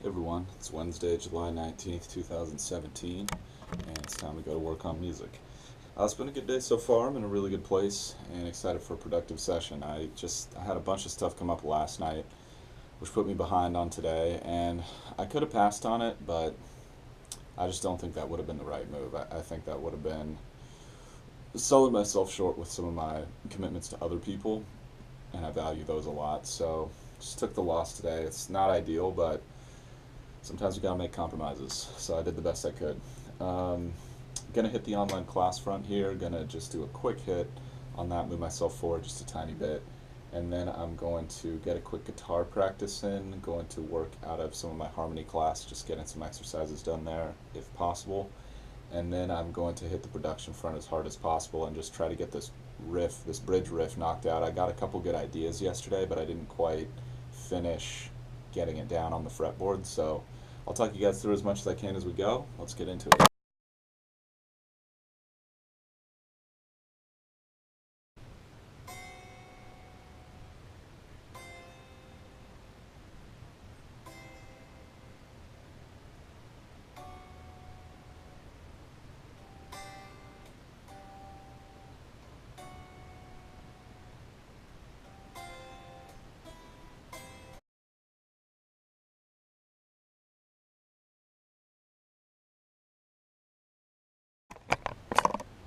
Hey everyone, it's Wednesday, July 19th, 2017, and it's time to go to work on music. It's been a good day so far. I'm in a really good place and excited for a productive session. I had a bunch of stuff come up last night, which put me behind on today, and I could have passed on it, but I just don't think that would have been the right move. I think that would have been selling myself short with some of my commitments to other people, and I value those a lot. So just took the loss today. It's not ideal, but sometimes you gotta make compromises. So I did the best I could. Um, Gonna hit the online class front here. Gonna just do a quick hit on that, move myself forward just a tiny bit, and then I'm going to get a quick guitar practice in. Going to work out of some of my harmony class, just getting some exercises done there if possible. And then I'm going to hit the production front as hard as possible and just try to get this bridge riff knocked out. I got a couple good ideas yesterday, but I didn't quite finish getting it down on the fretboard. So I'll talk you guys through as much as I can as we go. Let's get into it.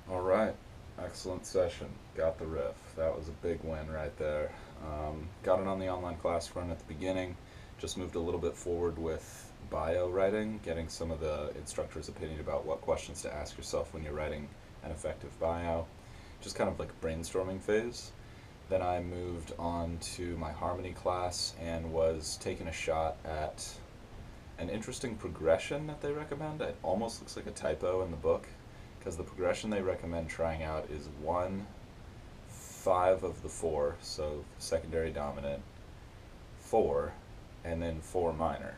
All right, excellent session. Got the riff. That was a big win right there. Got it on the online class front at the beginning. Just moved a little bit forward with bio writing, getting some of the instructor's opinion about what questions to ask yourself when you're writing an effective bio. Just kind of like a brainstorming phase. Then I moved on to my harmony class and was taking a shot at an interesting progression that they recommend. It almost looks like a typo in the book because the progression they recommend trying out is 1, 5 of the 4, so secondary dominant, 4, and then 4 minor.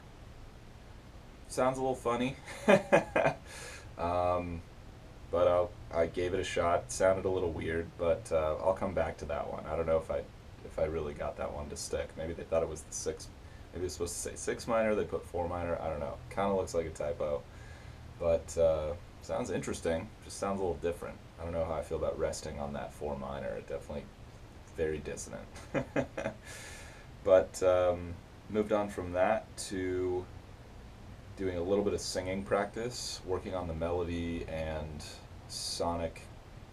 Sounds a little funny, um, but I gave it a shot. It sounded a little weird, but I'll come back to that one. I don't know if I really got that one to stick. Maybe they thought it was the 6. Maybe it's supposed to say 6 minor. They put 4 minor. I don't know. Kind of looks like a typo, but sounds interesting. Just sounds a little different. I don't know how I feel about resting on that 4 minor. It definitely very dissonant. But moved on from that to doing a little bit of singing practice, working on the melody and sonic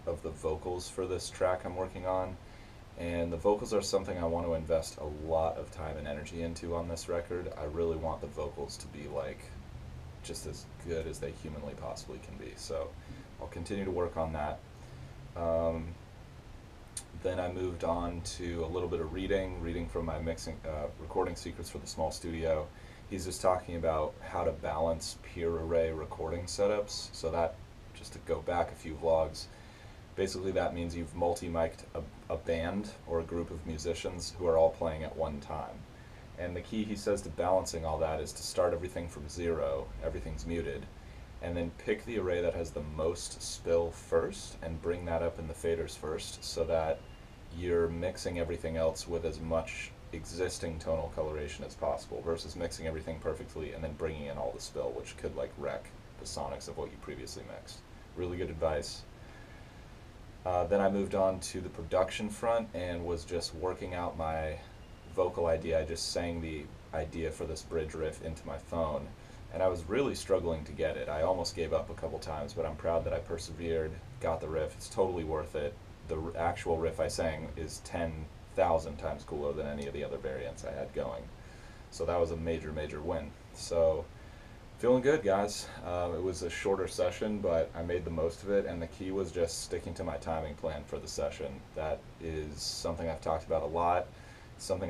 of the vocals for this track I'm working on. And the vocals are something I want to invest a lot of time and energy into on this record. I really want the vocals to be like just as good as they humanly possibly can be. So I'll continue to work on that. Um, then I moved on to a little bit of reading from my recording secrets for the small studio. He's just talking about how to balance peer array recording setups. So that, just to go back a few vlogs, basically that means you've multi-mic'd a band or a group of musicians who are all playing at one time. And the key, he says, to balancing all that is to start everything from 0, everything's muted, and then pick the array that has the most spill first and bring that up in the faders first so that you're mixing everything else with as much existing tonal coloration as possible versus mixing everything perfectly and then bringing in all the spill, which could like wreck the sonics of what you previously mixed. Really good advice. Then I moved on to the production front and was just working out my vocal idea. I just sang the idea for this bridge riff into my phone, and I was really struggling to get it. I almost gave up a couple times, but I'm proud that I persevered, got the riff. It's totally worth it. The actual riff I sang is 10,000 times cooler than any of the other variants I had going. So that was a major, major win. So feeling good, guys. It was a shorter session, but I made the most of it, and the key was just sticking to my timing plan for the session. That is something I've talked about a lot, something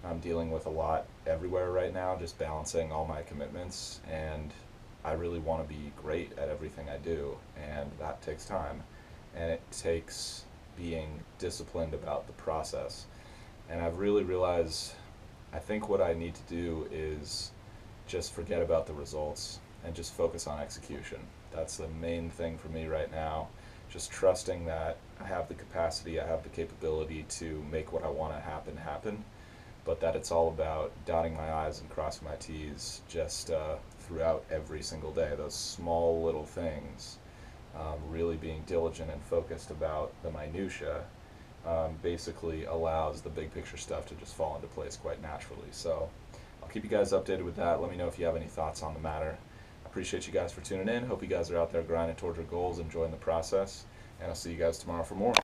I'm dealing with a lot everywhere right now, just balancing all my commitments, and I really want to be great at everything I do, and that takes time, and it takes being disciplined about the process. And I've really realized, I think what I need to do is just forget about the results and just focus on execution. That's the main thing for me right now. Just trusting that I have the capacity, I have the capability to make what I want to happen happen, but that it's all about dotting my I's and crossing my T's just throughout every single day. Those small little things, really being diligent and focused about the minutia, basically allows the big picture stuff to just fall into place quite naturally. So I'll keep you guys updated with that. Let me know if you have any thoughts on the matter. I appreciate you guys for tuning in. Hope you guys are out there grinding towards your goals, enjoying the process, and I'll see you guys tomorrow for more.